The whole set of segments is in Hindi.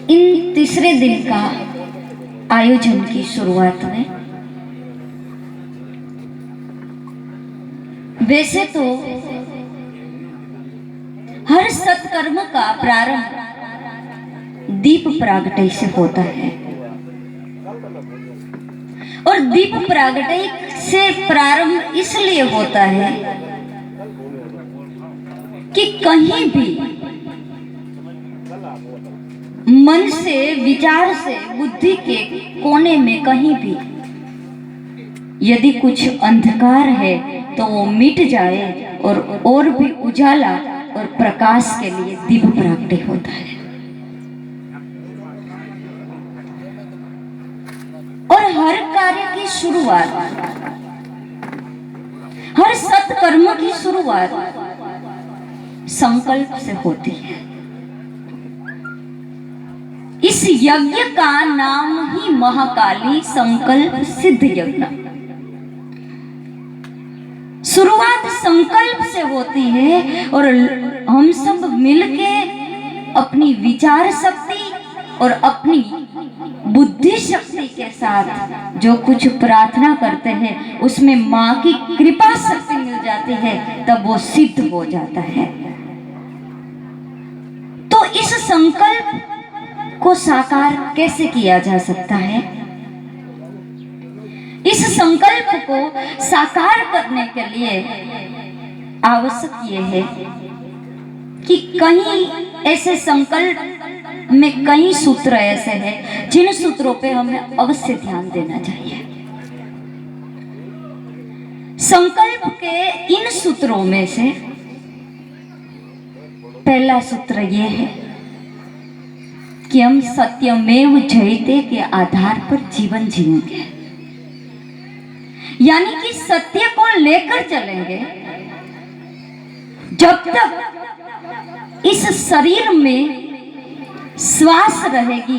इन तीसरे दिन का आयोजन की शुरुआत में वैसे तो हर सत्कर्म का प्रारंभ दीप प्रागट्य से होता है और दीप प्रागट्य से प्रारंभ इसलिए होता है कि कहीं भी मन से, विचार से, बुद्धि के कोने में कहीं भी यदि कुछ अंधकार है तो वो मिट जाए और भी उजाला और प्रकाश के लिए दीप प्रागट्य होता है। और हर कार्य की शुरुआत, हर सत्कर्म की शुरुआत संकल्प से होती है। इस यज्ञ का नाम ही महाकाली संकल्प सिद्ध यज्ञ। शुरुआत संकल्प से होती है और हम सब मिलके अपनी विचार शक्ति और अपनी बुद्धि शक्ति के साथ जो कुछ प्रार्थना करते हैं उसमें माँ की कृपा शक्ति मिल जाती है, तब वो सिद्ध हो जाता है। तो इस संकल्प को साकार कैसे किया जा सकता है? इस संकल्प को साकार करने के लिए आवश्यक ये है कि कहीं ऐसे संकल्प में कई सूत्र ऐसे हैं जिन सूत्रों पे हमें अवश्य ध्यान देना चाहिए। संकल्प के इन सूत्रों में से पहला सूत्र ये है कि हम सत्यमेव जयते के आधार पर जीवन जिएंगे, यानी कि सत्य को लेकर चलेंगे। जब तक इस शरीर में श्वास रहेगी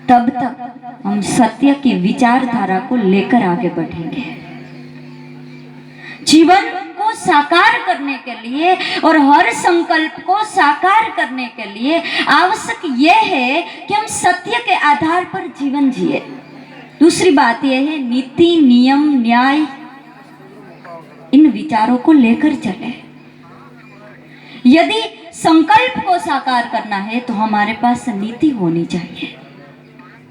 तब तक हम सत्य की विचारधारा को लेकर आगे बढ़ेंगे। जीवन को साकार करने के लिए और हर संकल्प को साकार करने के लिए आवश्यक यह है कि हम सत्य के आधार पर जीवन जिए। दूसरी बात यह है नीति, नियम, न्याय, इन विचारों को लेकर चले। यदि संकल्प को साकार करना है तो हमारे पास नीति होनी चाहिए,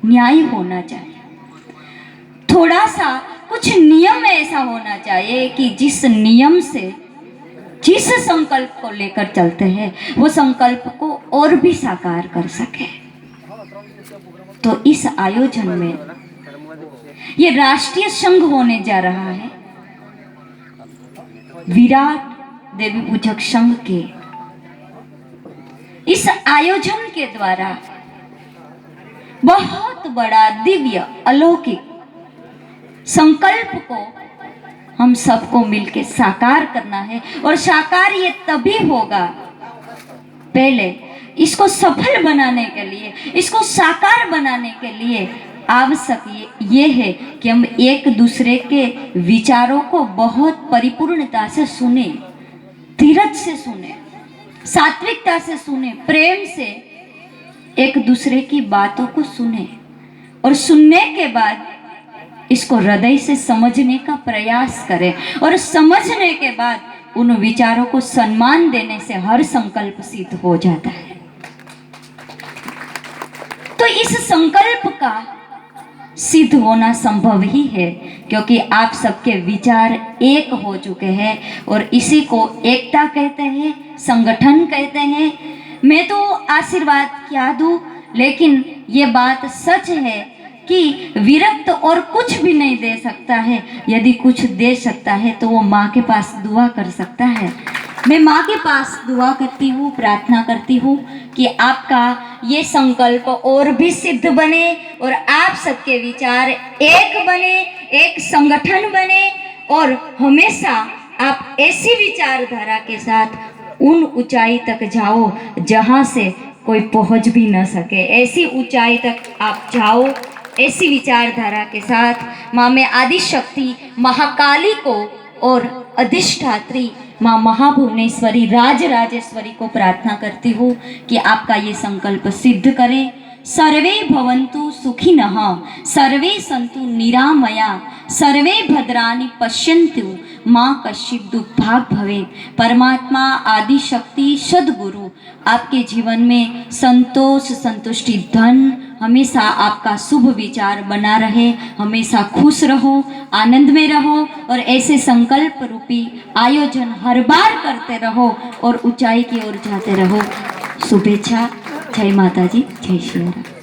न्याय होना चाहिए, थोड़ा सा कुछ नियम ऐसा होना चाहिए कि जिस नियम से, जिस संकल्प को लेकर चलते हैं वो संकल्प को और भी साकार कर सके। तो इस आयोजन में ये राष्ट्रीय संघ होने जा रहा है विराट देवी पूजक संघ के इस आयोजन के द्वारा बहुत बड़ा दिव्य अलौकिक संकल्प को हम सबको मिलकर साकार करना है। और साकार ये तभी होगा, पहले इसको सफल बनाने के लिए, इसको साकार बनाने के लिए आवश्यक ये है कि हम एक दूसरे के विचारों को बहुत परिपूर्णता से सुने, धीरज से सुने, सात्विकता से सुने, प्रेम से एक दूसरे की बातों को सुने और सुनने के बाद इसको हृदय से समझने का प्रयास करें और समझने के बाद उन विचारों को सम्मान देने से हर संकल्प सिद्ध हो जाता है। तो इस संकल्प का सिद्ध होना संभव ही है क्योंकि आप सबके विचार एक हो चुके हैं और इसी को एकता कहते हैं, संगठन कहते हैं। मैं तो आशीर्वाद क्या दूं, लेकिन ये बात सच है कि विरक्त और कुछ भी नहीं दे सकता है। यदि कुछ दे सकता है तो वो माँ के पास दुआ कर सकता है। मैं माँ के पास दुआ करती हूँ, प्रार्थना करती हूँ कि आपका ये संकल्प और भी सिद्ध बने और आप सबके विचार एक बने, एक संगठन बने और हमेशा आप ऐसी विचारधारा के साथ उन ऊंचाई तक जाओ जहाँ से कोई पहुँच भी न सके। ऐसी ऊंचाई तक आप जाओ, ऐसी विचारधारा के साथ माँ में आदि शक्ति महाकाली को और अधिष्ठात्री माँ महाभुवनेश्वरी राजराजेश्वरी को प्रार्थना करती हूँ कि आपका ये संकल्प सिद्ध करें। सर्वे भवन्तु सुखिनः, सर्वे सन्तु निरामया, सर्वे भद्राणि पश्यन्तु, माँ कश्चित् दुर्भाग् भवेत्। परमात्मा आदि शक्ति सद्गुरु आपके जीवन में संतोष, संतुष्टि, धन, हमेशा आपका शुभ विचार बना रहे। हमेशा खुश रहो, आनंद में रहो और ऐसे संकल्प रूपी आयोजन हर बार करते रहो और ऊंचाई की ओर जाते रहो। शुभेच्छा। जय माता जी, जय श्री राम।